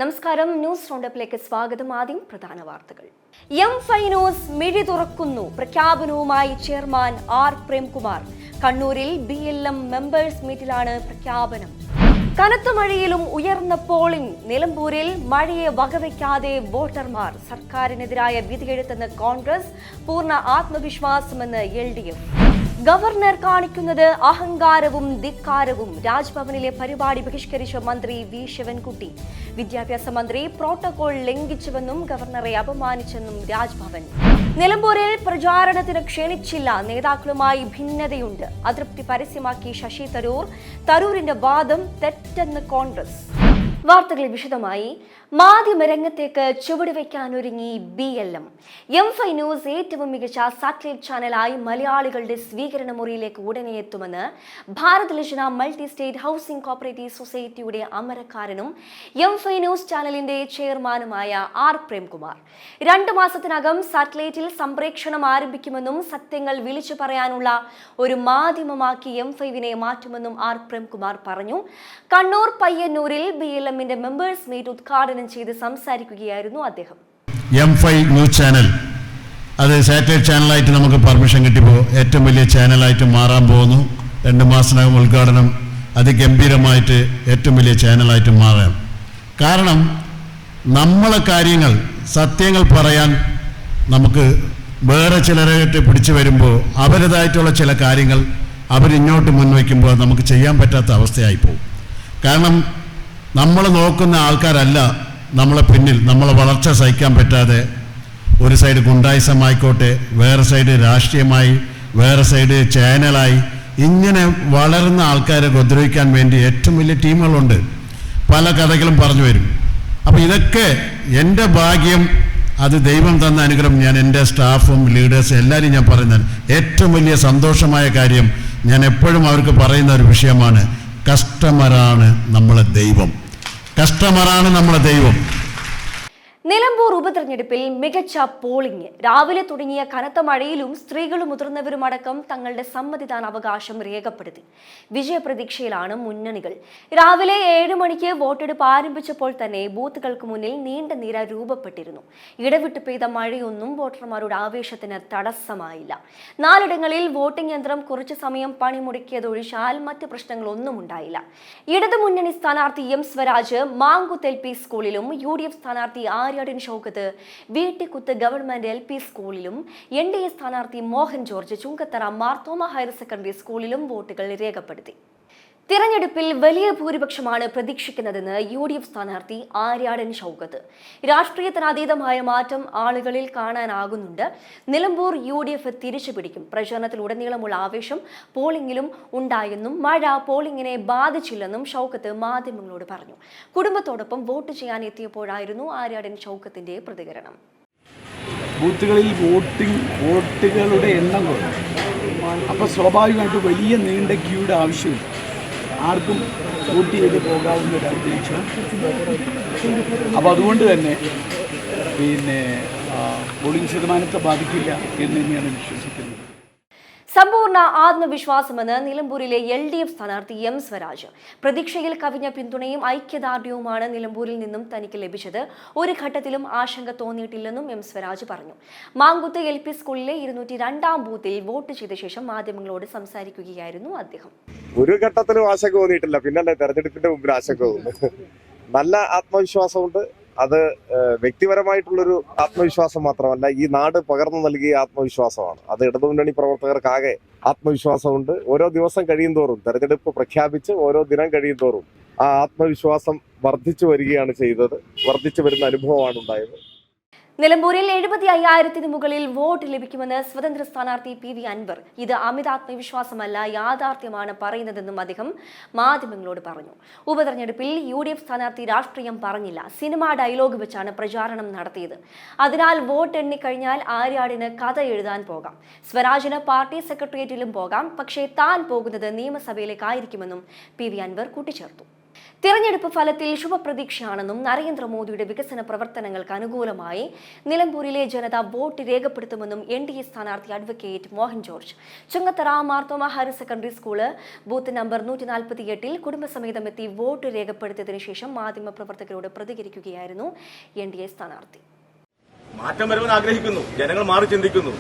നമസ്കാരം, ന്യൂസ് റൗണ്ടപ്പിലേക്ക് സ്വാഗതം. ആദ്യം പ്രധാന വാർത്തകൾ. എം5 ന്യൂസ് മിഴി തുറക്കുന്നു. പ്രഖ്യാപനവുമായി ചെയർമാൻ ആർ പ്രേംകുമാർ. കണ്ണൂരിൽ BLM മെമ്പേഴ്സ് മീറ്റിലാണ് പ്രഖ്യാപനം. കനത്ത മഴയിലും ഉയർന്ന പോളിംഗ്. നിലമ്പൂരിൽ മഴയെ വകവയ്ക്കാതെ വോട്ടർമാർ. സർക്കാരിനെതിരായ വിധിയെഴുത്തെന്ന് കോൺഗ്രസ്, പൂർണ്ണ ആത്മവിശ്വാസമെന്ന് LDF. ഗവർണർ കാണിക്കുന്നത് അഹങ്കാരവും ധിക്കാരവും. രാജ്ഭവനിലെ പരിപാടി ബഹിഷ്കരിച്ച മന്ത്രി V ശിവൻകുട്ടി. വിദ്യാഭ്യാസ മന്ത്രി പ്രോട്ടോകോൾ ലംഘിച്ചുവെന്നും ഗവർണറെ അപമാനിച്ചെന്നും രാജ്ഭവൻ. നിലമ്പൂരിൽ പ്രചാരണത്തിന് ക്ഷണിച്ചില്ല. നേതാക്കളുമായി ഭിന്നതയുണ്ട്. അതൃപ്തി പരസ്യമാക്കി ശശി തരൂർ. തരൂരിന്റെ വാദം തെറ്റെന്ന് കോൺഗ്രസ്. വാർത്തകൾ വിശദമായി. മാധ്യമരംഗത്തേക്ക് ചുവടുവെക്കാനൊരുങ്ങി BLM. എം5 ന്യൂസ് ഏറ്റവും മികച്ച സാറ്റലൈറ്റ് ചാനലായി മലയാളികളുടെ സ്വീകരണ മുറിയിലേക്ക് ഉടനെ എത്തുമെന്ന് Bharat Lajna multi state housing cooperative സൊസൈറ്റിയുടെ അമരക്കാരനും എം5 ന്യൂസ് ചാനലിന്റെ ചെയർമാനുമായ ആർ പ്രേംകുമാർ. 2 മാസത്തിനകം സാറ്റലൈറ്റിൽ സംപ്രേക്ഷണം ആരംഭിക്കുമെന്നും സത്യങ്ങൾ വിളിച്ചു പറയാനുള്ള ഒരു മാധ്യമമാക്കി എം5നെ മാറ്റുമെന്നും ആർ പ്രേംകുമാർ പറഞ്ഞു. കണ്ണൂർ പയ്യന്നൂരിൽ BLMന്റെ മെമ്പേഴ്സ് മീറ്റ് ഉദ്ഘാടനം ചെയ്ത് സംസാരിക്കുകയായിരുന്നു അദ്ദേഹം. എം5 ന്യൂസ് ചാനൽ അത് സാറ്റലൈറ്റ് ചാനലായിട്ട് നമുക്ക് പെർമിഷൻ കിട്ടിയപ്പോൾ ഏറ്റവും വലിയ ചാനലായിട്ട് മാറാൻ പോകുന്നു. 2 മാസത്തിനകം ഉദ്ഘാടനം അതിഗംഭീരമായിട്ട് ഏറ്റവും വലിയ ചാനലായിട്ട് മാറാം. കാരണം നമ്മളെ കാര്യങ്ങൾ സത്യങ്ങൾ പറയാൻ നമുക്ക് വേറെ ചിലരായിട്ട് പിടിച്ചു വരുമ്പോൾ അവരുടേതായിട്ടുള്ള ചില കാര്യങ്ങൾ അവരിങ്ങോട്ട് മുൻവയ്ക്കുമ്പോൾ നമുക്ക് ചെയ്യാൻ പറ്റാത്ത അവസ്ഥയായിപ്പോവും. കാരണം നമ്മൾ നോക്കുന്ന ആൾക്കാരല്ല നമ്മളെ പിന്നിൽ. നമ്മളെ വളർച്ച സഹിക്കാൻ പറ്റാതെ ഒരു സൈഡ് ഗുണ്ടായിസമായിക്കോട്ടെ, വേറെ സൈഡ് രാഷ്ട്രീയമായി, വേറെ സൈഡ് ചാനലായി, ഇങ്ങനെ വളരുന്ന ആൾക്കാരെ ഉപദ്രവിക്കാൻ വേണ്ടി ഏറ്റവും വലിയ ടീമുകളുണ്ട്. പല കഥകളും പറഞ്ഞു വരും. അപ്പോൾ ഇതൊക്കെ എൻ്റെ ഭാഗ്യം, അത് ദൈവം തന്ന അനുഗ്രഹം. ഞാൻ എൻ്റെ സ്റ്റാഫും ലീഡേഴ്സും എല്ലാവരും ഞാൻ പറയുന്നത് ഏറ്റവും വലിയ സന്തോഷമായ കാര്യം ഞാൻ എപ്പോഴും അവർക്ക് പറയുന്ന ഒരു വിഷയമാണ്. കസ്റ്റമറാണ് നമ്മളെ ദൈവം. കസ്റ്റമറാണ് നമ്മളെ ദൈവം. നിലമ്പൂർ ഉപതെരഞ്ഞെടുപ്പിൽ മികച്ച പോളിംഗ്. രാവിലെ തുടങ്ങിയ കനത്ത മഴയിലും സ്ത്രീകളും മുതിർന്നവരുമടക്കം തങ്ങളുടെ സമ്മതിദാനാവകാശം രേഖപ്പെടുത്തി. വിജയപ്രതീക്ഷയിലാണ് മുന്നണികൾ. രാവിലെ 7 മണിക്ക് വോട്ടെടുപ്പ് ആരംഭിച്ചപ്പോൾ തന്നെ ബൂത്തുകൾക്ക് മുന്നിൽ നീണ്ട നിര രൂപപ്പെട്ടിരുന്നു. ഇടവിട്ട് പെയ്ത മഴയൊന്നും വോട്ടർമാരുടെ ആവേശത്തിന് തടസ്സമായില്ല. 4 ഇടങ്ങളിൽ വോട്ടിംഗ് യന്ത്രം കുറച്ചു സമയം പണിമുടക്കിയതൊഴിച്ചാൽ മറ്റ് പ്രശ്നങ്ങളൊന്നും ഉണ്ടായില്ല. ഇടതുമുന്നണി സ്ഥാനാർത്ഥി M സ്വരാജ് മാങ്കുത്ത് LP സ്കൂളിലും UDF സ്ഥാനാർത്ഥി ആര്യാടൻ ഷൗക്കത്ത് വീട്ടിക്കുത്ത് ഗവൺമെന്റ് LP സ്കൂളിലും NDA സ്ഥാനാർത്ഥി മോഹൻ ജോർജ് ചുങ്കത്തറ മാർത്തോമ ഹയർ സെക്കൻഡറി സ്കൂളിലും വോട്ടുകൾ രേഖപ്പെടുത്തി. തിരഞ്ഞെടുപ്പിൽ വലിയ ഭൂരിപക്ഷമാണ് പ്രതീക്ഷിക്കുന്നതെന്ന് UDF സ്ഥാനാർത്ഥി ആര്യാടൻ ഷൗക്കത്ത്. രാഷ്ട്രീയത്തിനതീതമായ മാറ്റം ആളുകളിൽ കാണാനാകുന്നുണ്ട്. നിലമ്പൂർ UDF തിരിച്ചുപിടിക്കും. പ്രചരണത്തിലുടനീളമുള്ള ആവേശം പോളിംഗിലും ഉണ്ടായെന്നും മഴ പോളിംഗിനെ ബാധിച്ചില്ലെന്നും ഷൗക്കത്ത് മാധ്യമങ്ങളോട് പറഞ്ഞു. കുടുംബത്തോടൊപ്പം വോട്ട് ചെയ്യാൻ എത്തിയപ്പോഴായിരുന്നു ആര്യാടൻ ഷൗക്കത്തിന്റെ പ്രതികരണം. ബൂത്തുകളിൽ വോട്ടുകളുടെ എണ്ണം കുറഞ്ഞു. അപ്പോൾ സ്വാഭാവികമായിട്ട് വലിയ നീണ്ട ക്യൂയുടെ ആവശ്യമില്ല. ആർക്കും വോട്ട് ചെയ്ത് പോകാവുന്ന ഒരു അന്തരീക്ഷം. അപ്പോൾ അതുകൊണ്ട് തന്നെ പോളിംഗ് ശതമാനത്തെ ബാധിക്കില്ല എന്ന് തന്നെയാണ് വിശ്വസിക്കുന്നത്. സമ്പൂർണ്ണ ആത്മവിശ്വാസമെന്ന് നിലമ്പൂരിലെ LDF സ്ഥാനാർത്ഥി M സ്വരാജ്. പ്രതീക്ഷയിൽ കവിഞ്ഞ പിന്തുണയും ഐക്യദാർഢ്യവുമാണ് നിലമ്പൂരിൽ നിന്നും തനിക്ക് ലഭിച്ചത്. ഒരു ഘട്ടത്തിലും ആശങ്ക തോന്നിയിട്ടില്ലെന്നും M സ്വരാജ് പറഞ്ഞു. മാങ്കുത്ത് LP സ്കൂളിലെ 202-ാം ബൂത്തിൽ വോട്ട് ചെയ്ത ശേഷം മാധ്യമങ്ങളോട് സംസാരിക്കുകയായിരുന്നു അദ്ദേഹം. ഒരു ഘട്ടത്തിലും ആശങ്ക തോന്നിയിട്ടില്ല. പിന്നല്ലേ തെരഞ്ഞെടുപ്പിന്റെ മുമ്പിൽ ആശങ്ക തോന്നുന്നു. നല്ല ആത്മവിശ്വാസമുണ്ട്. അത് വ്യക്തിപരമായിട്ടുള്ളൊരു ആത്മവിശ്വാസം മാത്രമല്ല, ഈ നാട് പകർന്നു നൽകിയ ആത്മവിശ്വാസമാണ്. അത് ഇടതുമുന്നണി പ്രവർത്തകർക്കാകെ ആത്മവിശ്വാസമുണ്ട്. ഓരോ ദിവസം കഴിയും തോറും, തെരഞ്ഞെടുപ്പ് പ്രഖ്യാപിച്ച് ഓരോ ദിനം കഴിയും തോറും ആ ആത്മവിശ്വാസം വർദ്ധിച്ചു വരികയാണ് ചെയ്തത്. വർദ്ധിച്ചു വരുന്ന അനുഭവമാണ് ഉണ്ടായത്. നിലമ്പൂരിൽ 75,000-ന് മുകളിൽ വോട്ട് ലഭിക്കുമെന്ന് സ്വതന്ത്ര സ്ഥാനാർത്ഥി PV അൻവർ. ഇത് അമിത ആത്മവിശ്വാസമല്ല, യാഥാർത്ഥ്യമാണ് പറയുന്നതെന്നും അദ്ദേഹം മാധ്യമങ്ങളോട് പറഞ്ഞു. ഉപതെരഞ്ഞെടുപ്പിൽ UDF സ്ഥാനാർത്ഥി രാഷ്ട്രീയം പറഞ്ഞില്ല, സിനിമാ ഡയലോഗ് വെച്ചാണ് പ്രചാരണം നടത്തിയത്. അതിനാൽ വോട്ട് എണ്ണിക്കഴിഞ്ഞാൽ ആര്യാടിന് കഥ എഴുതാൻ പോകാം, സ്വരാജിന് പാർട്ടി സെക്രട്ടേറിയറ്റിലും പോകാം, പക്ഷേ താൻ പോകുന്നത് നിയമസഭയിലേക്കായിരിക്കുമെന്നും PV അൻവർ കൂട്ടിച്ചേർത്തു. തിരഞ്ഞെടുപ്പ് ഫലത്തിൽ ശുഭപ്രതീക്ഷയാണെന്നും നരേന്ദ്രമോദിയുടെ വികസന പ്രവർത്തനങ്ങൾക്ക് അനുകൂലമായി നിലമ്പൂരിലെ ജനത വോട്ട് രേഖപ്പെടുത്തുമെന്നും NDA സ്ഥാനാർത്ഥി advocate Mohan George Chungathara Marthoma higher secondary school booth number 148 കുടുംബസമേതം എത്തി വോട്ട് രേഖപ്പെടുത്തിയതിനു ശേഷം മാധ്യമപ്രവർത്തകരോട് പ്രതികരിക്കുകയായിരുന്നു NDA സ്ഥാനാർത്ഥി. മാറ്റം വരുമെന്ന് ആഗ്രഹിക്കുന്നു. ജനങ്ങൾ മാറി ചിന്തിക്കുന്നു.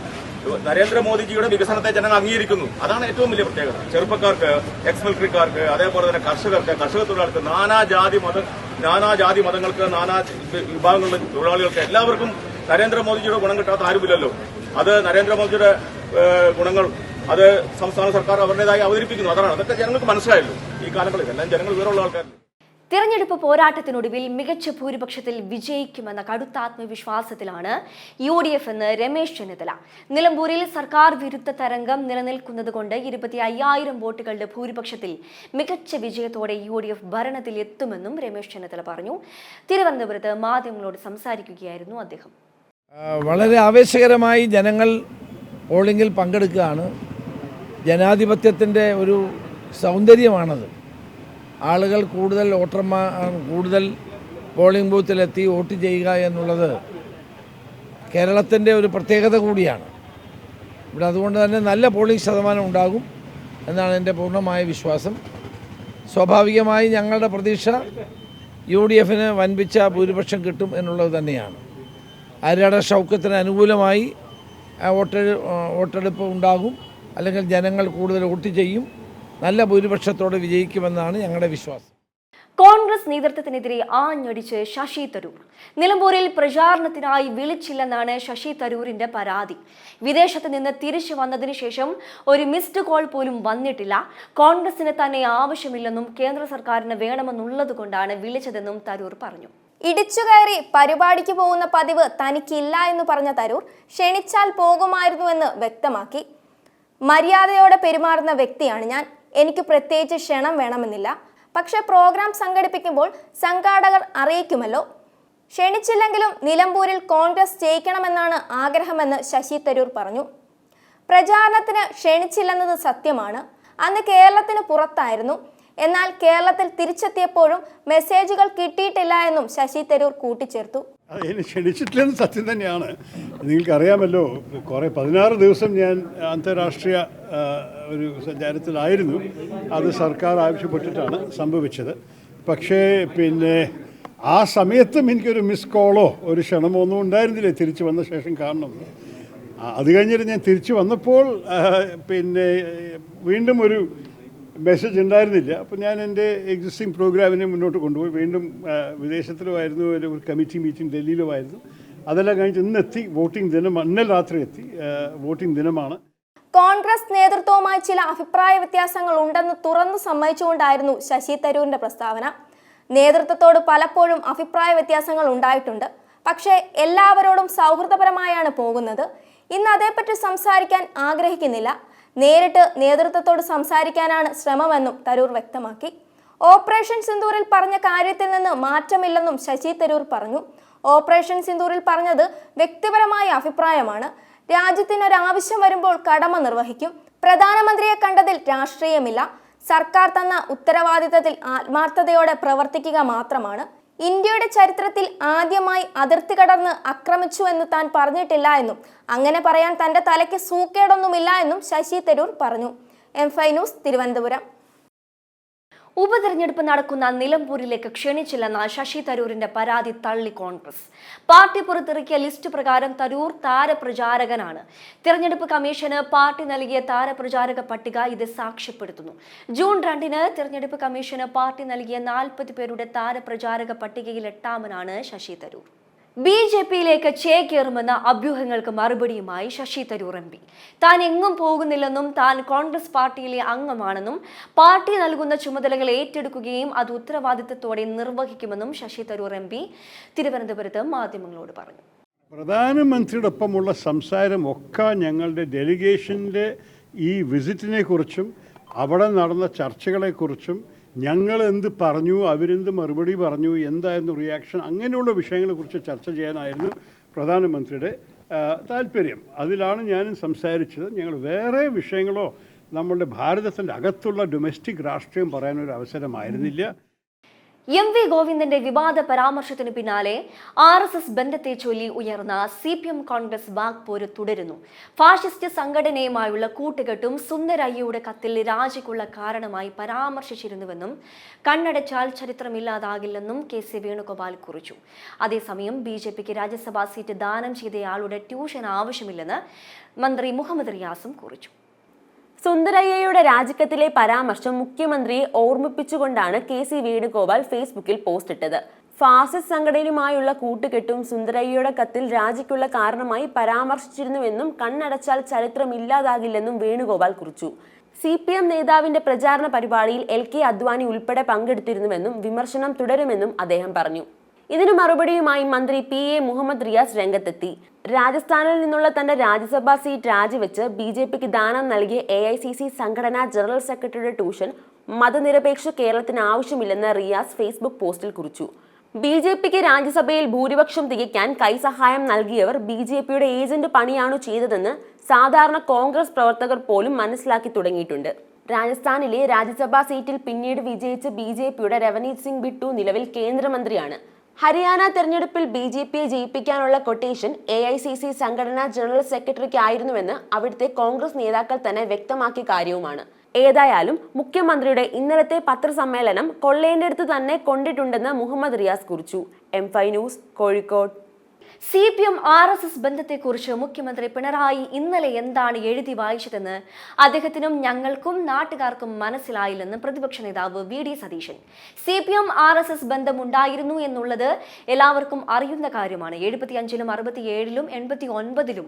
നരേന്ദ്രമോദിജിയുടെ വികസനത്തെ ജനങ്ങൾ അംഗീകരിക്കുന്നു. അതാണ് ഏറ്റവും വലിയ പ്രത്യേകത. ചെറുപ്പക്കാർക്ക്, എക്സ് മിലിറ്ററിക്കാർക്ക്, അതേപോലെ തന്നെ കർഷകർക്ക്, കർഷക തൊഴിലാളികൾക്ക്, നാനാജാതി മതങ്ങൾക്ക്, നാനാ വിഭാഗങ്ങളിലെ തൊഴിലാളികൾക്ക് എല്ലാവർക്കും നരേന്ദ്രമോദിജിയുടെ ഗുണം കിട്ടാത്ത ആരുമില്ലല്ലോ. അത് നരേന്ദ്രമോദിജിയുടെ ഗുണങ്ങൾ അത് സംസ്ഥാന സർക്കാർ അവരുടേതായി അവതരിപ്പിക്കുന്നു. അതാണ് അതൊക്കെ ജനങ്ങൾക്ക് മനസ്സിലായല്ലോ ഈ കാലങ്ങളിൽ. എല്ലാം ജനങ്ങൾ വിവരമുള്ള ആൾക്കാരല്ലേ. തിരഞ്ഞെടുപ്പ് പോരാട്ടത്തിനൊടുവിൽ മികച്ച ഭൂരിപക്ഷത്തിൽ വിജയിക്കുമെന്ന കടുത്ത ആത്മവിശ്വാസത്തിലാണ് UDF എന്ന് രമേശ് ചെന്നിത്തല. നിലമ്പൂരിൽ സർക്കാർ വിരുദ്ധ തരംഗം നിലനിൽക്കുന്നതുകൊണ്ട് 25,000 വോട്ടുകളുടെ ഭൂരിപക്ഷത്തിൽ മികച്ച വിജയത്തോടെ UDF ഭരണത്തിൽ എത്തുമെന്നും രമേശ് ചെന്നിത്തല പറഞ്ഞു. തിരുവനന്തപുരത്ത് മാധ്യമങ്ങളോട് സംസാരിക്കുകയായിരുന്നു അദ്ദേഹം. വളരെ ആവേശകരമായി ജനങ്ങൾ പോളിംഗിൽ പങ്കെടുക്കുകയാണ്. ജനാധിപത്യത്തിൻ്റെ ഒരു സൗന്ദര്യമാണത്. ആളുകൾ കൂടുതൽ പോളിംഗ് ബൂത്തിലെത്തി വോട്ട് ചെയ്യുക എന്നുള്ളത് കേരളത്തിൻ്റെ ഒരു പ്രത്യേകത കൂടിയാണ്. ഇവിടെ അതുകൊണ്ട് തന്നെ നല്ല പോളിംഗ് ശതമാനം ഉണ്ടാകും എന്നാണ് എൻ്റെ പൂർണ്ണമായ വിശ്വാസം. സ്വാഭാവികമായി ഞങ്ങളുടെ പ്രതീക്ഷ UDFന് വൻപിച്ച ഭൂരിപക്ഷം കിട്ടും എന്നുള്ളത് തന്നെയാണ്. ആര്യാട ഷൗക്കത്തിന് അനുകൂലമായി വോട്ടെടുപ്പ് ഉണ്ടാകും, അല്ലെങ്കിൽ ജനങ്ങൾ കൂടുതൽ വോട്ട് ചെയ്യും, നല്ല ഭൂരിപക്ഷത്തോടെ വിജയിക്കുമെന്നാണ് ഞങ്ങളുടെ വിശ്വാസം. കോൺഗ്രസ് നേതൃത്വത്തിനെതിരെ ആഞ്ഞടിച്ച് ശശി തരൂർ. നിലമ്പൂരിൽ പ്രചാരണത്തിനായി വിളിച്ചില്ലെന്നാണ് ശശി തരൂരിന്റെ പരാതി. വിദേശത്ത് നിന്ന് തിരിച്ചു വന്നതിന് ശേഷം ഒരു മിസ്ഡ് കോൾ പോലും വന്നിട്ടില്ല. കോൺഗ്രസിന് തന്നെ ആവശ്യമില്ലെന്നും കേന്ദ്ര സർക്കാരിന് വേണമെന്നുള്ളതുകൊണ്ടാണ് വിളിച്ചതെന്നും തരൂർ പറഞ്ഞു. ഇടിച്ചുകയറി പരിപാടിക്ക് പോകുന്ന പതിവ് തനിക്കില്ല എന്ന് പറഞ്ഞ തരൂർ ക്ഷണിച്ചാൽ പോകുമായിരുന്നുവെന്ന് വ്യക്തമാക്കി. മര്യാദയോടെ പെരുമാറുന്ന വ്യക്തിയാണ് ഞാൻ. എനിക്ക് പ്രത്യേകിച്ച് ക്ഷണം വേണമെന്നില്ല. പക്ഷെ പ്രോഗ്രാം സംഘടിപ്പിക്കുമ്പോൾ സംഘാടകർ അറിയിക്കുമല്ലോ. ക്ഷണിച്ചില്ലെങ്കിലും നിലമ്പൂരിൽ കോൺഗ്രസ് ജയിക്കണമെന്നാണ് ആഗ്രഹമെന്ന് ശശി തരൂർ പറഞ്ഞു. പ്രചാരണത്തിന് ക്ഷണിച്ചില്ലെന്നത് സത്യമാണ്. അന്ന് കേരളത്തിന് പുറത്തായിരുന്നു. എന്നാൽ കേരളത്തിൽ തിരിച്ചെത്തിയപ്പോഴും മെസ്സേജുകൾ കിട്ടിയിട്ടില്ല എന്നും ശശി തരൂർ കൂട്ടിച്ചേർത്തു. അതിന് ക്ഷണിച്ചിട്ടില്ലെന്ന് സത്യം തന്നെയാണ്. നിങ്ങൾക്കറിയാമല്ലോ, 16 ദിവസം ഞാൻ അന്താരാഷ്ട്രീയ ഒരു സഞ്ചാരത്തിലായിരുന്നു. അത് സർക്കാർ ആവശ്യപ്പെട്ടിട്ടാണ് സംഭവിച്ചത്. പക്ഷേ ആ സമയത്തും എനിക്കൊരു മിസ് കോളോ ഒരു ക്ഷണമോ ഒന്നും ഉണ്ടായിരുന്നില്ല. തിരിച്ചു വന്ന ശേഷം കാണണം. അത് കഴിഞ്ഞിട്ട് ഞാൻ തിരിച്ചു വന്നപ്പോൾ വീണ്ടും ഒരു മെസ്സേജ് ഉണ്ടായിരുന്നില്ല. അപ്പോൾ ഞാൻ എൻ്റെ എക്സിസ്റ്റിംഗ് പ്രോഗ്രാമിനെ മുന്നോട്ട് കൊണ്ടുപോയി. വീണ്ടും വിദേശത്തിലുമായിരുന്നു, ഒരു കമ്മിറ്റി മീറ്റിംഗ് ഡൽഹിയിലുമായിരുന്നു. അതെല്ലാം കഴിഞ്ഞ് ഇന്നെത്തി. വോട്ടിംഗ് ദിനം ഇന്നലെ രാത്രി എത്തി. വോട്ടിംഗ് ദിനമാണ്. കോൺഗ്രസ് നേതൃത്വവുമായി ചില അഭിപ്രായ വ്യത്യാസങ്ങൾ ഉണ്ടെന്ന് തുറന്നു സമ്മതിച്ചുകൊണ്ടായിരുന്നു ശശി തരൂരിന്റെ പ്രസ്താവന. നേതൃത്വത്തോട് പലപ്പോഴും അഭിപ്രായ വ്യത്യാസങ്ങൾ ഉണ്ടായിട്ടുണ്ട്. പക്ഷേ എല്ലാവരോടും സൗഹൃദപരമായാണ് പോകുന്നത്. ഇന്ന് അതേപ്പറ്റി സംസാരിക്കാൻ ആഗ്രഹിക്കുന്നില്ല. നേരിട്ട് നേതൃത്വത്തോട് സംസാരിക്കാനാണ് ശ്രമമെന്നും തരൂർ വ്യക്തമാക്കി. ഓപ്പറേഷൻ സിന്ദൂറിൽ പറഞ്ഞ കാര്യത്തിൽ നിന്ന് മാറ്റമില്ലെന്നും ശശി തരൂർ പറഞ്ഞു. ഓപ്പറേഷൻ സിന്ദൂറിൽ പറഞ്ഞത് വ്യക്തിപരമായ അഭിപ്രായമാണ്. രാജ്യത്തിനൊരാവശ്യം വരുമ്പോൾ കടമ നിർവഹിക്കും. പ്രധാനമന്ത്രിയെ കണ്ടതിൽ രാഷ്ട്രീയമില്ല. സർക്കാർ തന്ന ഉത്തരവാദിത്തത്തിൽ ആത്മാർത്ഥതയോടെ പ്രവർത്തിക്കുക മാത്രമാണ്. ഇന്ത്യയുടെ ചരിത്രത്തിൽ ആദ്യമായി അതിർത്തി കടന്ന് ആക്രമിച്ചു എന്ന് താൻ പറഞ്ഞിട്ടില്ല എന്നും അങ്ങനെ പറയാൻ തന്റെ തലയ്ക്ക് സൂക്കേടൊന്നുമില്ല എന്നും ശശി തരൂർ പറഞ്ഞു. M5 news, Thiruvananthapuram. ഉപതെരഞ്ഞെടുപ്പ് നടക്കുന്ന നിലമ്പൂരിലേക്ക് ക്ഷണിച്ചില്ലെന്ന ശശി തരൂരിന്റെ പരാതി തള്ളി കോൺഗ്രസ്. പാർട്ടി പുറത്തിറക്കിയ ലിസ്റ്റ് പ്രകാരം തരൂർ താരപ്രചാരകനാണ്. തിരഞ്ഞെടുപ്പ് കമ്മീഷന് പാർട്ടി നൽകിയ താരപ്രചാരക പട്ടിക ഇത് സാക്ഷ്യപ്പെടുത്തുന്നു. ജൂൺ 2-ന് തിരഞ്ഞെടുപ്പ് കമ്മീഷന് പാർട്ടി നൽകിയ 40 പേരുടെ താരപ്രചാരക പട്ടികയിൽ 8-ാമനാണ് ശശി തരൂർ. BJPയിലേക്ക് ചേക്കേറുമെന്ന അഭ്യൂഹങ്ങൾക്ക് മറുപടിയുമായി ശശി തരൂർ MP. താൻ എങ്ങും പോകുന്നില്ലെന്നും താൻ കോൺഗ്രസ് പാർട്ടിയിലെ അംഗമാണെന്നും പാർട്ടി നൽകുന്ന ചുമതലകൾ ഏറ്റെടുക്കുകയും അത് ഉത്തരവാദിത്തത്തോടെ നിർവഹിക്കുമെന്നും ശശി തരൂർ MP തിരുവനന്തപുരത്ത് മാധ്യമങ്ങളോട് പറഞ്ഞു. പ്രധാനമന്ത്രിയോടൊപ്പമുള്ള സംസാരം ഒക്കെ ഞങ്ങളുടെ ഡെലിഗേഷൻ്റെ ഈ വിസിറ്റിനെ കുറിച്ചും അവിടെ നടന്ന ചർച്ചകളെക്കുറിച്ചും ഞങ്ങൾ എന്ത് പറഞ്ഞു, അവരെന്ത് മറുപടി പറഞ്ഞു, എന്തായിരുന്നു റിയാക്ഷൻ, അങ്ങനെയുള്ള വിഷയങ്ങളെക്കുറിച്ച് ചർച്ച ചെയ്യാനായിരുന്നു പ്രധാനമന്ത്രിയുടെ താല്പര്യം. അതിലാണ് ഞാനും സംസാരിച്ചത്. ഞങ്ങൾ വേറെ വിഷയങ്ങളോ നമ്മളുടെ ഭാരതത്തിൻ്റെ അകത്തുള്ള ഡൊമസ്റ്റിക് രാഷ്ട്രീയം പറയാനൊരു അവസരമായിരുന്നില്ല. എം.വി. ഗോവിന്ദന്റെ വിവാദ പരാമർശത്തിന് പിന്നാലെ RSS ബന്ധത്തെ ചൊല്ലി ഉയർന്ന CPM കോൺഗ്രസ് വാക്പോര് തുടരുന്നു. ഫാഷിസ്റ്റ് സംഘടനയുമായുള്ള കൂട്ടുകെട്ടും സുന്ദരയ്യയുടെ കത്തിൽ രാജിക്കുള്ള കാരണമായി പരാമർശിച്ചിരുന്നുവെന്നും കണ്ണടച്ചാൽ ചരിത്രമില്ലാതാകില്ലെന്നും KC വേണുഗോപാൽ കുറിച്ചു. അതേസമയം BJPക്ക് രാജ്യസഭാ സീറ്റ് ദാനം ചെയ്തയാളുടെ ട്യൂഷൻ ആവശ്യമില്ലെന്ന് മന്ത്രി മുഹമ്മദ് റിയാസും കുറിച്ചു. സുന്ദരയ്യയുടെ രാജിക്കത്തിലെ പരാമർശം മുഖ്യമന്ത്രിയെ ഓർമ്മിപ്പിച്ചുകൊണ്ടാണ് KC വേണുഗോപാൽ ഫേസ്ബുക്കിൽ പോസ്റ്റ് ഇട്ടത്. ഫാസിസ്റ്റ് സംഘടനയുമായുള്ള കൂട്ടുകെട്ടും സുന്ദരയ്യയുടെ കത്തിൽ രാജിക്കുള്ള കാരണമായി പരാമർശിച്ചിരുന്നുവെന്നും കണ്ണടച്ചാൽ ചരിത്രമില്ലാതാകില്ലെന്നും വേണുഗോപാൽ കുറിച്ചു. CPM നേതാവിന്റെ പ്രചാരണ പരിപാടിയിൽ LK അദ്വാനി ഉൾപ്പെടെ പങ്കെടുത്തിരുന്നുവെന്നും വിമർശനം തുടരുമെന്നും അദ്ദേഹം പറഞ്ഞു. ഇതിനു മറുപടിയുമായി മന്ത്രി PA മുഹമ്മദ് റിയാസ് രംഗത്തെത്തി. രാജസ്ഥാനിൽ നിന്നുള്ള തന്റെ രാജ്യസഭാ സീറ്റ് രാജിവെച്ച് BJPക്ക് ദാനം നൽകിയ AICC സംഘടനാ ജനറൽ സെക്രട്ടറിയുടെ ട്യൂഷൻ മതനിരപേക്ഷ കേരളത്തിന് ആവശ്യമില്ലെന്ന് റിയാസ് ഫേസ്ബുക്ക് പോസ്റ്റിൽ കുറിച്ചു. BJPക്ക് രാജ്യസഭയിൽ ഭൂരിപക്ഷം തികയ്ക്കാൻ കൈസഹായം നൽകിയവർ BJPയുടെ ഏജന്റ് പണിയാണു ചെയ്തതെന്ന് സാധാരണ കോൺഗ്രസ് പ്രവർത്തകർ പോലും മനസ്സിലാക്കി തുടങ്ങിയിട്ടുണ്ട്. രാജസ്ഥാനിലെ രാജ്യസഭാ സീറ്റിൽ പിന്നീട് വിജയിച്ച BJPയുടെ രവനീത് സിംഗ് ബിട്ടു നിലവിൽ കേന്ദ്രമന്ത്രിയാണ്. ഹരിയാന തെരഞ്ഞെടുപ്പിൽ BJPയെ ജയിപ്പിക്കാനുള്ള കൊട്ടേഷൻ AICC സംഘടനാ ജനറൽ സെക്രട്ടറിക്ക് ആയിരുന്നുവെന്ന് അവിടുത്തെ കോൺഗ്രസ് നേതാക്കൾ തന്നെ വ്യക്തമാക്കിയ കാര്യവുമാണ്. ഏതായാലും മുഖ്യമന്ത്രിയുടെ ഇന്നലത്തെ പത്രസമ്മേളനം കൊള്ളേണ്ടടുത്ത് തന്നെ കൊണ്ടിട്ടുണ്ടെന്ന് മുഹമ്മദ് റിയാസ് കുറിച്ചു. M5 news, Kozhikode. CPM RSS ബന്ധത്തെക്കുറിച്ച് മുഖ്യമന്ത്രി പിണറായി ഇന്നലെ എന്താണ് എഴുതി വായിച്ചതെന്ന് അദ്ദേഹത്തിനും ഞങ്ങൾക്കും നാട്ടുകാർക്കും മനസ്സിലായില്ലെന്ന് പ്രതിപക്ഷ നേതാവ് VD സതീശൻ. CPM RSS ബന്ധമുണ്ടായിരുന്നു എന്നുള്ളത് എല്ലാവർക്കും അറിയുന്ന കാര്യമാണ്. 75-ലും 67-ലും 89-ലും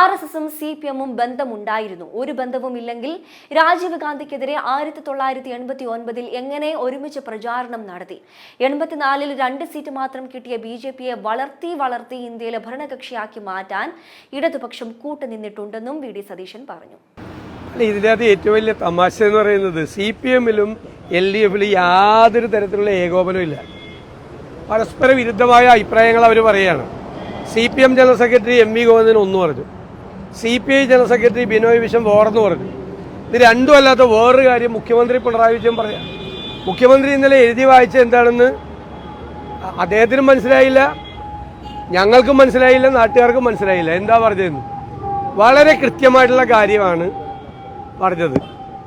RSSും CPMും ബന്ധമുണ്ടായിരുന്നു. ഒരു ബന്ധവും ഇല്ലെങ്കിൽ രാജീവ് ഗാന്ധിക്കെതിരെ 1989-ൽ എങ്ങനെ ഒരുമിച്ച് പ്രചാരണം നടത്തി? 84-ൽ 2 സീറ്റ് മാത്രം കിട്ടിയ BJPയെ വളർത്തി ഇന്ത്യയിലെ ഭരണകക്ഷിയാക്കി മാറ്റാൻ ഇടതുപക്ഷം കൂട്ടുനിന്നിട്ടുണ്ടെന്നും VD സതീശൻ പറഞ്ഞു. ഇതിനകത്ത് ഏറ്റവും വലിയ തമാശ എന്ന് പറയുന്നത് CPMലും LDFലും യാതൊരു തരത്തിലുള്ള ഏകോപനമില്ല. പരസ്പര വിരുദ്ധമായ അഭിപ്രായങ്ങൾ അവർ പറയുകയാണ്. CPM general secretary M.V. Govindan ഒന്ന് പറഞ്ഞു, CPI general secretary Binoy Viswam വേറെന്ന് പറഞ്ഞു. ഇത് രണ്ടും അല്ലാത്ത വേറൊരു കാര്യം മുഖ്യമന്ത്രി പിണറായി വിജയൻ പറയാം. മുഖ്യമന്ത്രി ഇന്നലെ എഴുതി വായിച്ച എന്താണെന്ന് അദ്ദേഹത്തിനും മനസ്സിലായില്ല, ഞങ്ങൾക്കും മനസ്സിലായില്ല, നാട്ടുകാർക്കും മനസ്സിലായില്ല. എന്താ പറഞ്ഞതെന്ന് വളരെ കൃത്യമായിട്ടുള്ള കാര്യമാണ് പറഞ്ഞത്.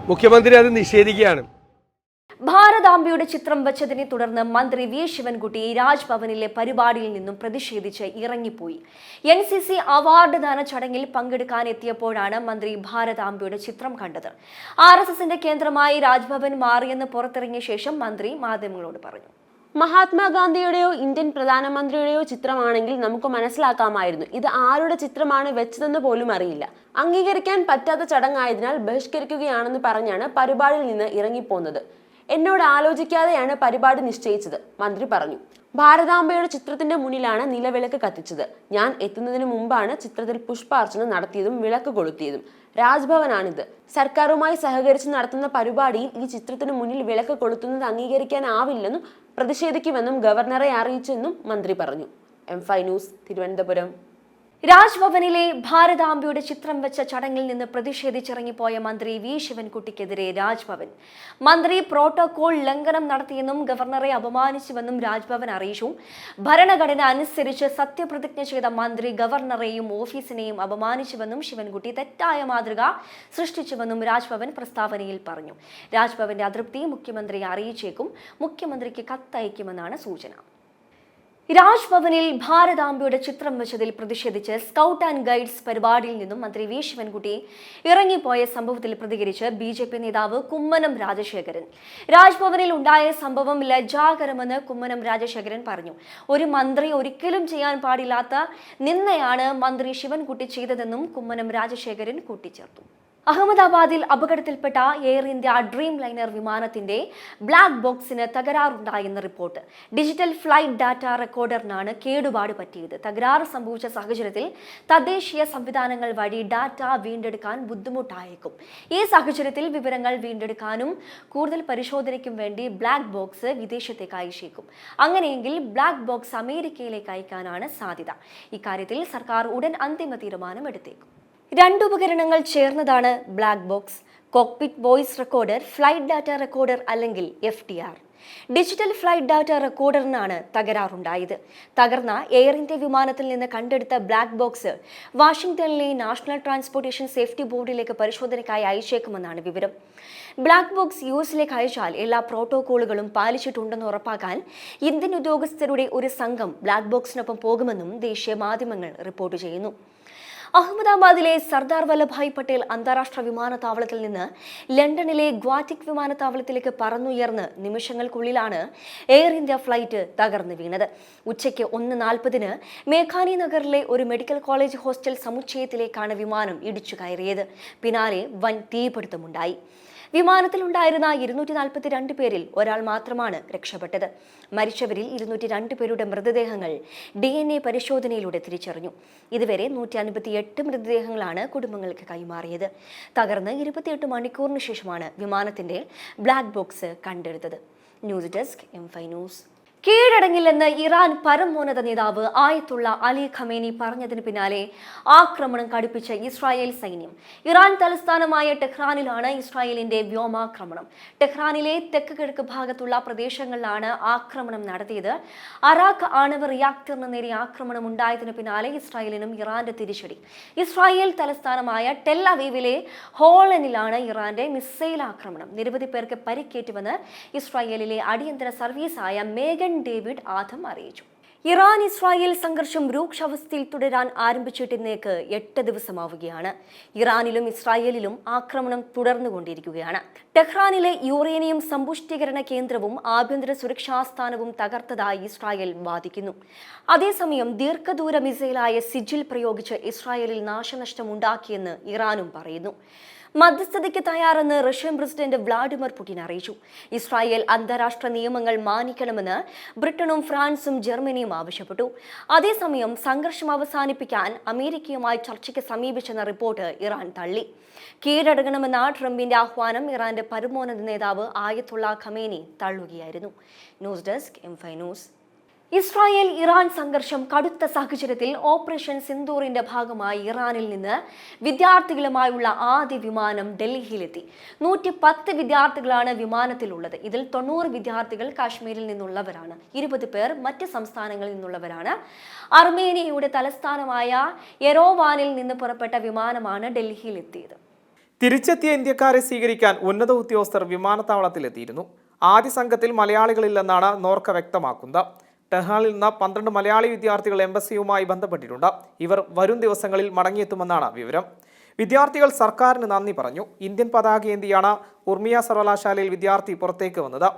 മുഖ്യമന്ത്രി അത് നിഷേധിക്കുകയാണ്. ഭാരതാംബയുടെ ചിത്രം വച്ചതിനെ തുടർന്ന് മന്ത്രി V. ശിവൻകുട്ടി രാജ്ഭവനിലെ പരിപാടിയിൽ നിന്നും പ്രതിഷേധിച്ച് ഇറങ്ങിപ്പോയി. NCC അവാർഡ് ദാന ചടങ്ങിൽ പങ്കെടുക്കാൻ എത്തിയപ്പോഴാണ് മന്ത്രി ഭാരതാംബയുടെ ചിത്രം കണ്ടത്. RSSന്റെ കേന്ദ്രമായി രാജ്ഭവൻ മാറിയെന്ന് പുറത്തിറങ്ങിയ ശേഷം മന്ത്രി മാധ്യമങ്ങളോട് പറഞ്ഞു. മഹാത്മാഗാന്ധിയുടെയോ ഇന്ത്യൻ പ്രധാനമന്ത്രിയുടെയോ ചിത്രമാണെങ്കിൽ നമുക്ക് മനസ്സിലാക്കാമായിരുന്നു. ഇത് ആരുടെ ചിത്രമാണ് വെച്ചതെന്ന് പോലും അറിയില്ല. അംഗീകരിക്കാൻ പറ്റാത്ത ചടങ്ങായതിനാൽ ബഹിഷ്കരിക്കുകയാണെന്ന് പറഞ്ഞാണ് പരിപാടിയിൽ നിന്ന് ഇറങ്ങിപ്പോന്നത്. എന്നോട് ആലോചിക്കാതെയാണ് പരിപാടി നിശ്ചയിച്ചത്, മന്ത്രി പറഞ്ഞു. ഭാരതാംബയുടെ ചിത്രത്തിന്റെ മുന്നിലാണ് നിലവിളക്ക് കത്തിച്ചത്. ഞാൻ എത്തുന്നതിന് മുമ്പാണ് ചിത്രത്തിൽ പുഷ്പാർച്ചന നടത്തിയതും വിളക്ക് കൊളുത്തിയതും. രാജ്ഭവനാണിത്. സർക്കാരുമായി സഹകരിച്ച് നടത്തുന്ന പരിപാടിയിൽ ഈ ചിത്രത്തിന് മുന്നിൽ വിളക്ക് കൊളുത്തുന്നത് അംഗീകരിക്കാനാവില്ലെന്നും പ്രതിഷേധിക്കുമെന്നും ഗവർണറെ അറിയിച്ചെന്നും മന്ത്രി പറഞ്ഞു. M5 news, Thiruvananthapuram. രാജ്ഭവനിലെ ഭാരതാംബയുടെ ചിത്രം വെച്ച ചടങ്ങിൽ നിന്ന് പ്രതിഷേധിച്ചിറങ്ങിപ്പോയ മന്ത്രി V. ശിവൻകുട്ടിക്കെതിരെ രാജ്ഭവൻ. മന്ത്രി പ്രോട്ടോകോൾ ലംഘനം നടത്തിയെന്നും ഗവർണറെ അപമാനിച്ചുവെന്നും രാജ്ഭവൻ അറിയിച്ചു. ഭരണഘടന അനുസരിച്ച് സത്യപ്രതിജ്ഞ ചെയ്ത മന്ത്രി ഗവർണറെയും ഓഫീസിനെയും അപമാനിച്ചുവെന്നും ശിവൻകുട്ടി തെറ്റായ മാതൃക സൃഷ്ടിച്ചുവെന്നും രാജ്ഭവൻ പ്രസ്താവനയിൽ പറഞ്ഞു. രാജ്ഭവന്റെ അതൃപ്തി മുഖ്യമന്ത്രിയെ അറിയിച്ചേക്കും. മുഖ്യമന്ത്രിക്ക് കത്തയക്കുമെന്നാണ് സൂചന. രാജ്ഭവനിൽ ഭാരതാംബയുടെ ചിത്രം വെച്ചതിൽ പ്രതിഷേധിച്ച് സ്കൗട്ട് ആൻഡ് ഗൈഡ്സ് പരിപാടിയിൽ നിന്നും മന്ത്രി V. ശിവൻകുട്ടി ഇറങ്ങിപ്പോയ സംഭവത്തിൽ പ്രതികരിച്ച് BJP നേതാവ് കുമ്മനം രാജശേഖരൻ. രാജ്ഭവനിൽ ഉണ്ടായ സംഭവം ലജ്ജാകരമെന്ന് കുമ്മനം രാജശേഖരൻ പറഞ്ഞു. ഒരു മന്ത്രി ഒരിക്കലും ചെയ്യാൻ പാടില്ലാത്ത നിന്ദയാണ് മന്ത്രി ശിവൻകുട്ടി ചെയ്തതെന്നും കുമ്മനം രാജശേഖരൻ കൂട്ടിച്ചേർത്തു. അഹമ്മദാബാദിൽ അപകടത്തിൽപ്പെട്ട എയർ ഇന്ത്യ ഡ്രീം ലൈനർ വിമാനത്തിന്റെ ബ്ലാക്ക് ബോക്സിന് തകരാറുണ്ടായെന്ന് റിപ്പോർട്ട്. ഡിജിറ്റൽ ഫ്ലൈറ്റ് ഡാറ്റ റെക്കോർഡറിനാണ് കേടുപാട് പറ്റിയത്. തകരാറ് സംഭവിച്ച സാഹചര്യത്തിൽ തദ്ദേശീയ സംവിധാനങ്ങൾ വഴി ഡാറ്റ വീണ്ടെടുക്കാൻ ബുദ്ധിമുട്ടായേക്കും. ഈ സാഹചര്യത്തിൽ വിവരങ്ങൾ വീണ്ടെടുക്കാനും കൂടുതൽ പരിശോധനയ്ക്കും വേണ്ടി ബ്ലാക്ക് ബോക്സ് വിദേശത്തേക്ക് അയച്ചേക്കും. അങ്ങനെയെങ്കിൽ ബ്ലാക്ക് ബോക്സ് അമേരിക്കയിലേക്ക് അയക്കാനാണ് സാധ്യത. ഇക്കാര്യത്തിൽ സർക്കാർ ഉടൻ അന്തിമ തീരുമാനം എടുത്തേക്കും. 2 ഉപകരണങ്ങൾ ചേർന്നതാണ് black box. Cockpit voice recorder, flight data recorder അല്ലെങ്കിൽ FDR. ഡിജിറ്റൽ ഫ്ലൈറ്റ് ഡാറ്റ റെക്കോർഡറിനാണ് തകരാറുണ്ടായത്. തകർന്ന എയർ ഇന്ത്യ വിമാനത്തിൽ നിന്ന് കണ്ടെടുത്ത ബ്ലാക്ക് ബോക്സ് വാഷിംഗ്ടണിലെ നാഷണൽ ട്രാൻസ്പോർട്ടേഷൻ സേഫ്റ്റി ബോർഡിലേക്ക് പരിശോധനയ്ക്കായി അയച്ചേക്കുമെന്നാണ് വിവരം. ബ്ലാക്ക് ബോക്സ് യുഎസിലേക്ക് അയച്ചാൽ എല്ലാ പ്രോട്ടോകോളുകളും പാലിച്ചിട്ടുണ്ടെന്ന് ഉറപ്പാക്കാൻ ഇന്ത്യൻ ഉദ്യോഗസ്ഥരുടെ ഒരു സംഘം ബ്ലാക്ക് ബോക്സിനൊപ്പം പോകുമെന്നും ദേശീയ മാധ്യമങ്ങൾ റിപ്പോർട്ട് ചെയ്യുന്നു. അഹമ്മദാബാദിലെ സർദാർ വല്ലഭായ് പട്ടേൽ അന്താരാഷ്ട്ര വിമാനത്താവളത്തിൽ നിന്ന് ലണ്ടനിലെ ഗ്വാറ്റിക് വിമാനത്താവളത്തിലേക്ക് പറന്നുയർന്ന് നിമിഷങ്ങൾക്കുള്ളിലാണ് എയർ ഇന്ത്യ ഫ്ലൈറ്റ് തകർന്നു വീണത്. ഉച്ചയ്ക്ക് 1:40 മേഘാനി നഗറിലെ ഒരു മെഡിക്കൽ കോളേജ് ഹോസ്റ്റൽ സമുച്ചയത്തിലേക്കാണ് വിമാനം ഇടിച്ചു കയറിയത്. പിന്നാലെ വൻ തീപിടുത്തമുണ്ടായി. വിമാനത്തിലുണ്ടായിരുന്ന 242 പേരിൽ ഒരാൾ മാത്രമാണ് രക്ഷപ്പെട്ടത്. മരിച്ചവരിൽ 202 പേരുടെ മൃതദേഹങ്ങൾ DNA പരിശോധനയിലൂടെ തിരിച്ചറിഞ്ഞു. ഇതുവരെ 158 മൃതദേഹങ്ങളാണ് കുടുംബങ്ങൾക്ക് കൈമാറിയത്. തകർന്ന് 28 മണിക്കൂറിന് ശേഷമാണ് വിമാനത്തിന്റെ ബ്ലാക്ക് ബോക്സ് കണ്ടെടുത്തത്. News desk M5 news. കീഴടങ്ങില്ലെന്ന് ഇറാൻ പരമോന്നത നേതാവ് ആയത്തുള്ള അലി ഖമേനി പറഞ്ഞതിന് പിന്നാലെ ആക്രമണം കടുപ്പിച്ച ഇസ്രായേൽ സൈന്യം. ഇറാൻ തലസ്ഥാനമായ ടെഹ്റാനിലാണ് ഇസ്രായേലിന്റെ വ്യോമാക്രമണം. ടെഹ്റാനിലെ തെക്ക് കിഴക്ക് ഭാഗത്തുള്ള പ്രദേശങ്ങളിലാണ് ആക്രമണം നടത്തിയത്. അറാഖ് ആണവ റിയാക്ടറിന് നേരെ ആക്രമണം ഉണ്ടായതിനു പിന്നാലെ ഇസ്രായേലിനും ഇറാന്റെ തിരിച്ചടി. ഇസ്രായേൽ തലസ്ഥാനമായ ടെൽ അവീവിലെ ഹോളനിലാണ് ഇറാന്റെ മിസൈൽ ആക്രമണം. നിരവധി പേർക്ക് പരിക്കേറ്റുവെന്ന് ഇസ്രായേലിലെ അടിയന്തര സർവീസായ മേഘൻ ഡേവിഡ് ആദം അറിയിച്ചു. ഇറാൻ ഇസ്രായേൽ സംഘർഷം രൂക്ഷാവസ്ഥയിൽ തുടരാൻ ആരംഭിച്ചിട്ടിന്നേക്ക് 8 ദിവസമാവുകയാണ്. ഇറാനിലും ഇസ്രായേലിലും ആക്രമണം തുടർന്നുകൊണ്ടിരിക്കുകയാണ്. ടെഹ്റാനിലെ യുറേനിയം സമ്പുഷ്ടീകരണ കേന്ദ്രവും ആഭ്യന്തര സുരക്ഷാസ്ഥാനവും തകർത്തതായി ഇസ്രായേൽ വാദിക്കുന്നു. അതേസമയം ദീർഘദൂര മിസൈലായ സിജിൽ പ്രയോഗിച്ച് ഇസ്രായേലിൽ നാശനഷ്ടമുണ്ടാക്കിയെന്ന് ഇറാനും പറയുന്നു. മധ്യസ്ഥതയ്ക്ക് തയ്യാറെന്ന് റഷ്യൻ പ്രസിഡന്റ് വ്ളാഡിമിർ പുടിൻ അറിയിച്ചു. ഇസ്രായേൽ അന്താരാഷ്ട്ര നിയമങ്ങൾ മാനിക്കണമെന്ന് ബ്രിട്ടനും ഫ്രാൻസും ജർമ്മനിയും ആവശ്യപ്പെട്ടു. അതേസമയം സംഘർഷം അവസാനിപ്പിക്കാൻ അമേരിക്കയുമായി ചർച്ചയ്ക്ക് സമീപിച്ചെന്ന റിപ്പോർട്ട് ഇറാൻ തള്ളി. കീഴടങ്ങണമെന്ന ട്രംപിന്റെ ആഹ്വാനം ഇറാന്റെ പരമോന്നത നേതാവ് ആയത്തുള്ള ഖമേനി തള്ളുകയായിരുന്നു. News desk M5 news. Israel Iran സംഘർഷം കടുത്ത സാഹചര്യത്തിൽ ഓപ്പറേഷൻ സിന്ദൂറിന്റെ ഭാഗമായി ഇറാനിൽ നിന്ന് വിദ്യാർത്ഥികളുമായുള്ള ആദ്യ വിമാനം ഡൽഹിയിലെത്തി. 110 വിദ്യാർത്ഥികളാണ് വിമാനത്തിലുള്ളത്. ഇതിൽ 90 വിദ്യാർത്ഥികൾ കാശ്മീരിൽ നിന്നുള്ളവരാണ്. 20 പേർ മറ്റ് സംസ്ഥാനങ്ങളിൽ നിന്നുള്ളവരാണ്. അർമേനിയയുടെ തലസ്ഥാനമായ യെരോവാനിൽ നിന്ന് പുറപ്പെട്ട വിമാനമാണ് ഡൽഹിയിലെത്തിയത്. തിരിച്ചെത്തിയ ഇന്ത്യക്കാരെ സ്വീകരിക്കാൻ ഉന്നത ഉദ്യോഗസ്ഥർ വിമാനത്താവളത്തിലെത്തിയിരുന്നു. ആദ്യ സംഘത്തിൽ മലയാളികളില്ലെന്നാണ് നോർക്ക വ്യക്തമാക്കുന്നത്. ടെഹ്റാനിൽ നിന്ന് 12 മലയാളി വിദ്യാർത്ഥികൾ എംബസിയുമായി ബന്ധപ്പെട്ടിട്ടുണ്ട്. ഇവർ വരും ദിവസങ്ങളിൽ മടങ്ങിയെത്തുമെന്നാണ് വിവരം. വിദ്യാർത്ഥികൾ സർക്കാരിന് നന്ദി പറഞ്ഞു. ഇന്ത്യൻ പതാകയേന്തിയാണ് ഉർമിയ സർവകലാശാലയിൽ വിദ്യാർത്ഥി പുറത്തേക്ക് വന്നത്.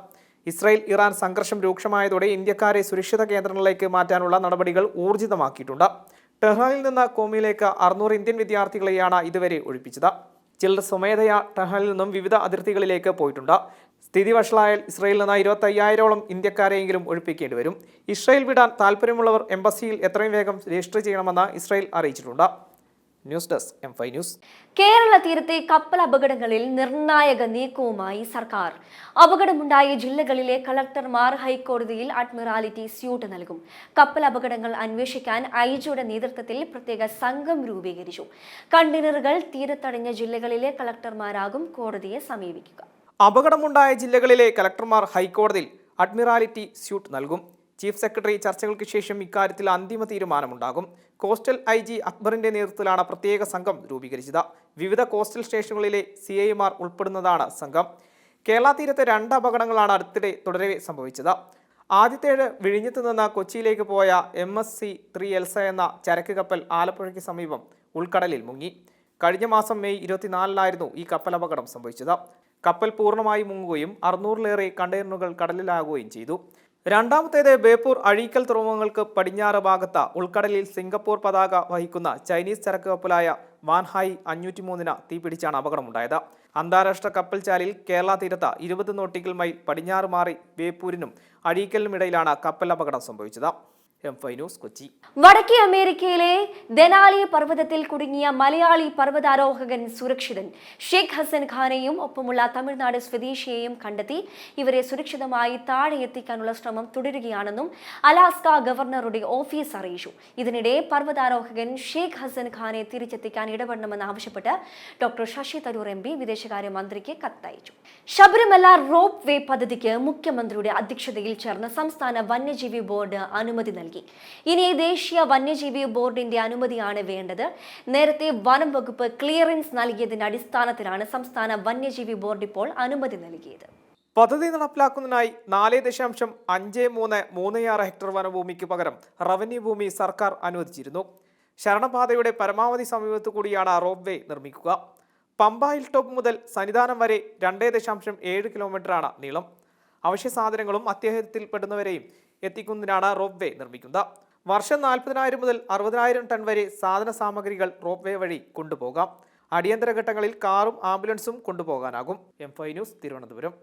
ഇസ്രായേൽ ഇറാൻ സംഘർഷം രൂക്ഷമായതോടെ ഇന്ത്യക്കാരെ സുരക്ഷിത കേന്ദ്രങ്ങളിലേക്ക് മാറ്റാനുള്ള നടപടികൾ ഊർജിതമാക്കിയിട്ടുണ്ട്. ടെഹ്റാനിൽ നിന്ന് കോമിയിലേക്ക് 600 ഇന്ത്യൻ വിദ്യാർത്ഥികളെയാണ് ഇതുവരെ ഒഴിപ്പിച്ചത്. ചിലർ സ്വമേധയാ ടെഹ്റാനിൽ നിന്നും വിവിധ അതിർത്തികളിലേക്ക് പോയിട്ടുണ്ട്. സ്ഥിതി വഷളായാൽ ഇസ്രായേലിൽ നിന്ന് 25,000ഓളം ഇന്ത്യക്കാരെയെങ്കിലും ഒഴിപ്പിക്കേണ്ടി വരും. ഇസ്രായേൽ വിടാൻ താല്പര്യമുള്ളവർ എംബസിയിൽ എത്രയും വേഗം രജിസ്റ്റർ ചെയ്യണമെന്ന് ഇസ്രായേൽ അറിയിച്ചിട്ടുണ്ട്. News desk M5 news. Kerala തീരത്തെ കപ്പൽ അപകടങ്ങളിൽ നിർണായക നീക്കവുമായി സർക്കാർ. അപകടമുണ്ടായ ജില്ലകളിലെ കളക്ടർമാർ ഹൈക്കോടതിയിൽ അഡ്മിറാലിറ്റി സ്യൂട്ട് നൽകും. കപ്പൽ അപകടങ്ങൾ അന്വേഷിക്കാൻ ഐജിയുടെ നേതൃത്വത്തിൽ പ്രത്യേക സംഘം രൂപീകരിച്ചു. കണ്ടെയ്നറുകൾ തീരത്തടഞ്ഞ ജില്ലകളിലെ കളക്ടർമാരാകും കോടതിയെ സമീപിക്കുക. അപകടമുണ്ടായ ജില്ലകളിലെ കളക്ടർമാർ ഹൈക്കോടതിയിൽ അഡ്മിറാലിറ്റി സ്യൂട്ട് നൽകും. ചീഫ് സെക്രട്ടറി ചർച്ചകൾക്ക് ശേഷം ഇക്കാര്യത്തിൽ അന്തിമ തീരുമാനമുണ്ടാകും. കോസ്റ്റൽ IG അക്ബറിന്റെ നേതൃത്വത്തിലാണ് പ്രത്യേക സംഘം രൂപീകരിച്ചത്. വിവിധ കോസ്റ്റൽ സ്റ്റേഷനുകളിലെ CIമാർ ഉൾപ്പെടുന്നതാണ് സംഘം. കേരള തീരത്തെ 2 അപകടങ്ങളാണ് അടുത്തിടെ തുടരെ സംഭവിച്ചത്. ആദ്യത്തേത് വിഴിഞ്ഞത്ത് നിന്ന് കൊച്ചിയിലേക്ക് പോയ MSC 3 എൽസ എന്ന ചരക്ക് കപ്പൽ ആലപ്പുഴയ്ക്ക് സമീപം ഉൾക്കടലിൽ മുങ്ങി. കഴിഞ്ഞ മാസം മെയ് 24-നായിരുന്നു ഈ കപ്പൽ അപകടം സംഭവിച്ചത്. കപ്പൽ പൂർണ്ണമായി മുങ്ങുകയും 600-ലേറെ കണ്ടെയ്നറുകൾ കടലിലാകുകയും ചെയ്തു. രണ്ടാമത്തേത് ബേപ്പൂർ അഴീക്കൽ തുറമുഖങ്ങൾക്ക് പടിഞ്ഞാറ് ഭാഗത്ത് ഉൾക്കടലിൽ സിംഗപ്പൂർ പതാക വഹിക്കുന്ന ചൈനീസ് ചരക്ക് കപ്പലായ വാൻഹായ് 503 തീപിടിച്ചാണ് അപകടമുണ്ടായത്. അന്താരാഷ്ട്ര കപ്പൽ ചാലിൽ കേരള തീരത്ത് 20 നോട്ടിക്കൽ മൈൽ പടിഞ്ഞാറ് മാറി ബേപ്പൂരിനും അഴീക്കലിനും ഇടയിലാണ് കപ്പൽ അപകടം സംഭവിച്ചത്. M5 news Kochi. വടക്കേ അമേരിക്കയിലെ ദെനാലി പർവ്വതത്തിൽ കുടുങ്ങിയ മലയാളി പർവ്വതാരോഹകൻ സുരക്ഷിതൻ. ഷെയ്ഖ് ഹസൻ ഖാനെയും ഒപ്പമുള്ള തമിഴ്നാട് സ്വദേശിയെയും കണ്ടെത്തി. ഇവരെ സുരക്ഷിതമായി താഴെ എത്തിക്കാനുള്ള ശ്രമം തുടരുകയാണെന്നും അലാസ്ക ഗവർണറുടെ ഓഫീസ് അറിയിച്ചു. ഇതിനിടെ പർവ്വതാരോഹകൻ ഷെയ്ഖ് ഹസൻ ഖാനെ തിരിച്ചെത്തിക്കാൻ ഇടപെടണമെന്ന് ആവശ്യപ്പെട്ട് ഡോക്ടർ ശശി തരൂർ MP വിദേശകാര്യ മന്ത്രിക്ക് കത്തയച്ചു. ശബരിമല റോപ്പ് വേ പദ്ധതിക്ക് മുഖ്യമന്ത്രിയുടെ അധ്യക്ഷതയിൽ ചേർന്ന സംസ്ഥാന വന്യജീവി ബോർഡ് അനുമതി നൽകി. ഇനി ദേശീയ വന്യജീവി ബോർഡിന്റെ അനുമതിയാണ് വേണ്ടത്. നേരത്തെ വനം വകുപ്പ് ക്ലിയറൻസ് നൽകിയതിന്റെ അടിസ്ഥാനത്തിലാണ് സംസ്ഥാന വന്യജീവി ബോർഡ് ഇപ്പോൾ അനുമതി നൽകിയത്. പദ്ധതി നടപ്പിലാക്കുന്നതിനായി 4.5336 ഹെക്ടർ വനഭൂമിക്ക് പകരം റവന്യൂ ഭൂമി സർക്കാർ അനുവദിച്ചിരുന്നു. ശരണപാതയുടെ പരമാവധി സമീപത്തു കൂടിയാണ് റോപ്പ് വേ നിർമ്മിക്കുക. പമ്പ ഹിൽ ടോപ്പ് മുതൽ സന്നിധാനം വരെ 2.7 കിലോമീറ്ററാണ് നീളം. അവശ്യ സാധനങ്ങളും അത്യാഹിതത്തിൽപ്പെടുന്നവരെയും എത്തിക്കുന്നതിനാണ് റോപ്പ് വേ നിർമ്മിക്കുന്നത്. വർഷം 40,000 മുതൽ 60,000 ടൺ വരെ സാധന സാമഗ്രികൾ റോപ്പ് വേ വഴി കൊണ്ടുപോകാം. അടിയന്തര ഘട്ടങ്ങളിൽ കാറും ആംബുലൻസും കൊണ്ടുപോകാനാകും. M5 news Thiruvananthapuram.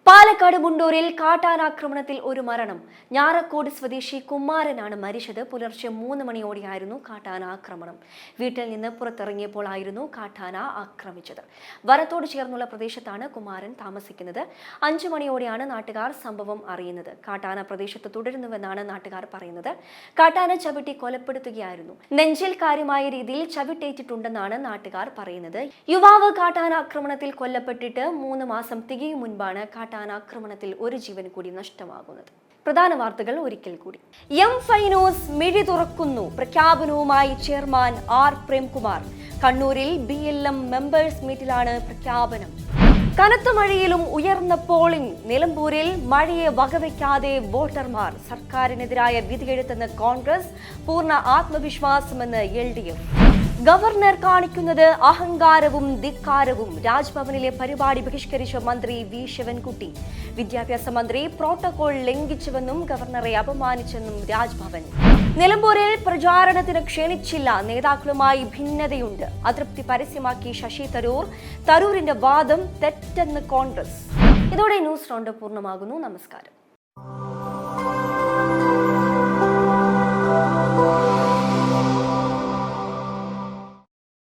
പാലക്കാട് മുണ്ടൂരിൽ കാട്ടാനാക്രമണത്തിൽ ഒരു മരണം. ഞാറക്കോട് സ്വദേശി കുമാരനാണ് മരിച്ചത്. പുലർച്ചെ 3 മണിയോടെയായിരുന്നു കാട്ടാന ആക്രമണം. വീട്ടിൽ നിന്ന് പുറത്തിറങ്ങിയപ്പോഴായിരുന്നു കാട്ടാന ആക്രമിച്ചത്. വനത്തോട് ചേർന്നുള്ള പ്രദേശത്താണ് കുമാരൻ താമസിക്കുന്നത്. 5 മണിയോടെയാണ് നാട്ടുകാർ സംഭവം അറിയുന്നത്. കാട്ടാന പ്രദേശത്ത് തുടരുന്നുവെന്നാണ് നാട്ടുകാർ പറയുന്നത്. കാട്ടാന ചവിട്ടി കൊലപ്പെടുത്തുകയായിരുന്നു. നെഞ്ചിൽ കാര്യമായ രീതിയിൽ ചവിട്ടേറ്റിട്ടുണ്ടെന്നാണ് നാട്ടുകാർ പറയുന്നത്. യുവാവ് കാട്ടാനാക്രമണത്തിൽ കൊല്ലപ്പെട്ടിട്ട് 3 മാസം തികയും മുൻപാണ് കാട്ടാനാക്രമണത്തിൽ ഒരു ജീവൻ കൂടി നഷ്ടമാകുന്നത്. പ്രധാന വാർത്തകൾ ഒരിക്കൽ കൂടി. M5 ന്യൂസ് മിഴി തുറക്കുന്നു. പ്രഖ്യാപനവുമായി ചെയർമാൻ R പ്രേംകുമാർ. കണ്ണൂരിൽ BLM മെമ്പേഴ്സ് മീറ്റിലാണ് പ്രഖ്യാപനം. കനത്ത മഴയിലും ഉയർന്ന പോളിംഗ്. നിലമ്പൂരിൽ മഴയെ വകവയ്ക്കാതെ വോട്ടർമാർ. സർക്കാരിനെതിരായ വിധിയെഴുത്തെന്ന് കോൺഗ്രസ്. പൂർണ്ണ ആത്മവിശ്വാസമെന്ന് LDF. ഗവർണർ കാണിക്കുന്നത് അഹങ്കാരവും ധിക്കാരവും. രാജ്ഭവനിലെ പരിപാടി ബഹിഷ്കരിച്ച മന്ത്രി V ശിവൻകുട്ടി. വിദ്യാഭ്യാസ മന്ത്രി പ്രോട്ടോകോൾ ലംഘിച്ചുവെന്നും ഗവർണറെ അപമാനിച്ചെന്നും രാജ്ഭവൻ. നിലമ്പൂരിൽ പ്രചാരണത്തിന് ക്ഷണിച്ചില്ല. നേതാക്കളുമായി ഭിന്നതയുണ്ട്. അതൃപ്തി പരസ്യമാക്കി ശശി തരൂർ. തരൂരിന്റെ വാദം തെറ്റെന്ന് കോൺഗ്രസ്. ഇതോടെ ന്യൂസ് റൗണ്ട് പൂർണ്ണമാകുന്നു. നമസ്കാരം.